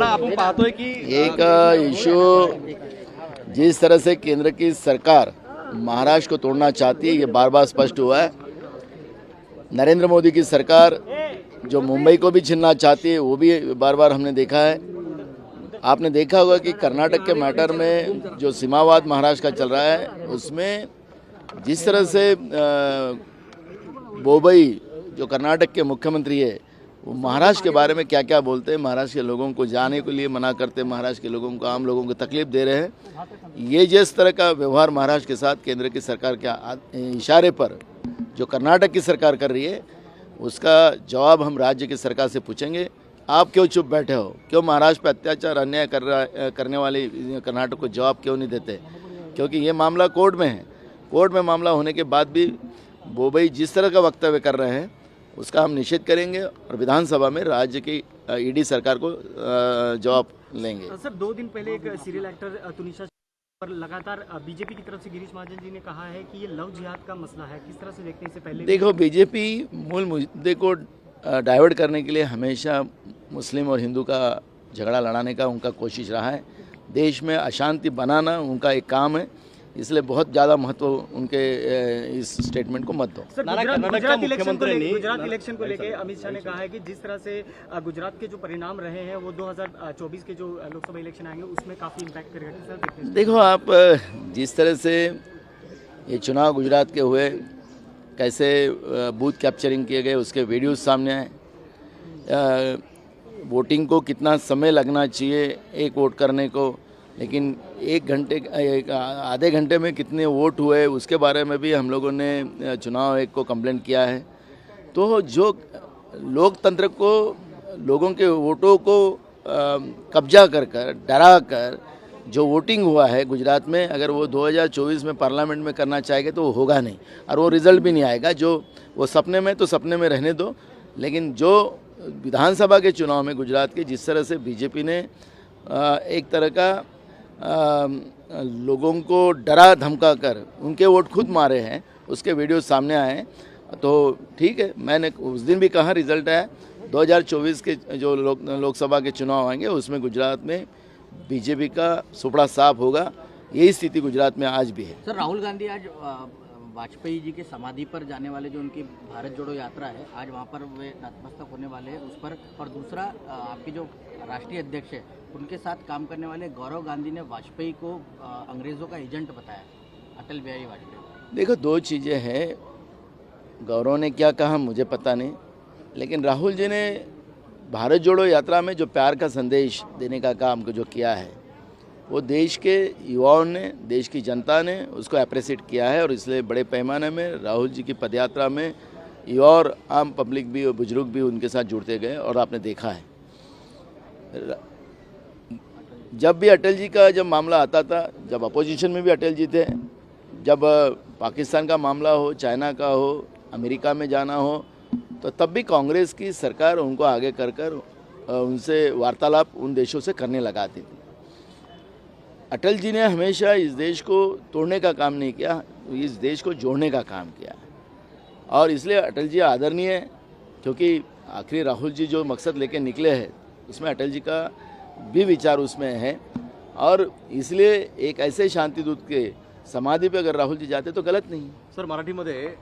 आपण पाहतोय की एक इशू जिस तरह से केंद्र की सरकार महाराष्ट्र को तोड़ना चाहती है, ये बार बार स्पष्ट हुआ है। नरेंद्र मोदी की सरकार जो मुंबई को भी छीनना चाहती है, वो भी बार बार हमने देखा है। आपने देखा होगा कि कर्नाटक के मैटर में जो सीमावाद महाराष्ट्र का चल रहा है, उसमें जिस तरह से बोबई जो कर्नाटक के मुख्यमंत्री है, वो महाराष्ट्र के बारे में क्या क्या बोलते हैं, महाराष्ट्र के लोगों को जाने के लिए मना करते हैं, महाराष्ट्र के लोगों को, आम लोगों को तकलीफ दे रहे हैं। ये जिस तरह का व्यवहार महाराष्ट्र के साथ केंद्र की सरकार के इशारे पर जो कर्नाटक की सरकार कर रही है, उसका जवाब हम राज्य की सरकार से पूछेंगे। आप क्यों चुप बैठे हो? क्यों महाराष्ट्र पर अत्याचार अन्याय करने वाले कर्नाटक को जवाब क्यों नहीं देते? क्योंकि ये मामला कोर्ट में है। कोर्ट में मामला होने के बाद भी बोबई जिस तरह का वक्तव्य कर रहे हैं, उसका हम निषेध करेंगे और विधानसभा में राज्य की ईडी सरकार को जवाब लेंगे। सर, 2 दिन पहले एक सीरियल एक्टर तुनिशा पर लगातार बीजेपी की तरफ से गिरीश महाजन जी ने कहा है कि ये लव जिहाद का मसला है। किस तरह से देखते हैं? इससे पहले देखो, बीजेपी मूल मुद्दे को डाइवर्ट करने के लिए हमेशा मुस्लिम और हिंदू का झगड़ा लड़ाने का उनका कोशिश रहा है। देश में अशांति बनाना उनका एक काम है, इसलिए बहुत ज़्यादा महत्व उनके इस स्टेटमेंट को मत दो। सर, गुजरात इलेक्शन को लेके अमित शाह ने कहा है कि जिस तरह से गुजरात के जो परिणाम रहे हैं वो 2024 के जो लोकसभा इलेक्शन आएंगे उसमें काफ़ी इम्पैक्ट करेगा। देखो, आप जिस तरह से ये चुनाव गुजरात के हुए, कैसे बूथ कैप्चरिंग किए गए, उसके वीडियोस सामने आए। वोटिंग को कितना समय लगना चाहिए एक वोट करने को, लेकिन आधे घंटे में कितने वोट हुए, उसके बारे में भी हम लोगों ने चुनाव आयोग को कंप्लेंट किया है। तो जो लोकतंत्र को, लोगों के वोटों को कब्जा कर डरा कर जो वोटिंग हुआ है गुजरात में, अगर वो 2024 में पार्लियामेंट में करना चाहेंगे तो वो होगा नहीं, और वो रिज़ल्ट भी नहीं आएगा। जो वो सपने में, तो सपने में रहने दो। लेकिन जो विधानसभा के चुनाव में गुजरात के जिस तरह से बीजेपी ने एक तरह का लोगों को डरा धमका कर उनके वोट खुद मारे हैं, उसके वीडियो सामने आए हैं। तो ठीक है, मैंने उस दिन भी कहा रिजल्ट आया 2024 के जो लोकसभा के चुनाव आएंगे, उसमें गुजरात में बीजेपी का सुपड़ा साफ होगा। यही स्थिति गुजरात में आज भी है। सर, राहुल गांधी आज वाजपेयी जी के समाधि पर जाने वाले जो उनकी भारत जोड़ो यात्रा है, आज वहाँ पर वे नतमस्तक होने वाले हैं उस पर। और दूसरा, आपके जो राष्ट्रीय अध्यक्ष है, उनके साथ काम करने वाले गौरव गांधी ने वाजपेयी को अंग्रेज़ों का एजेंट बताया, अटल बिहारी वाजपेयी। देखो, 2 चीज़ें हैं। गौरव ने क्या कहा मुझे पता नहीं, लेकिन राहुल जी ने भारत जोड़ो यात्रा में जो प्यार का संदेश देने का काम जो किया है, वो देश के युवाओं ने, देश की जनता ने उसको अप्रिशिएट किया है। और इसलिए बड़े पैमाने में राहुल जी की पदयात्रा में युवा और आम पब्लिक भी और बुजुर्ग भी उनके साथ जुड़ते गए। और आपने देखा है, जब भी अटल जी का जब मामला आता था, जब अपोजिशन में भी अटल जी थे, जब पाकिस्तान का मामला हो, चाइना का हो, अमेरिका में जाना हो, तो तब भी कांग्रेस की सरकार उनको आगे कर उनसे वार्तालाप उन देशों से करने लगाती थी। अटल जी ने हमेशा इस देश को तोड़ने का काम नहीं किया, इस देश को जोड़ने का काम किया है। और इसलिए अटल जी आदरणीय है, क्योंकि आखिरी राहुल जी जो मकसद लेके निकले हैं, उसमें अटल जी का भी विचार उसमें है। और इसलिए एक ऐसे शांति दूत के समाधि पे अगर राहुल जी जाते तो गलत नहीं। सर, मराठीमध्ये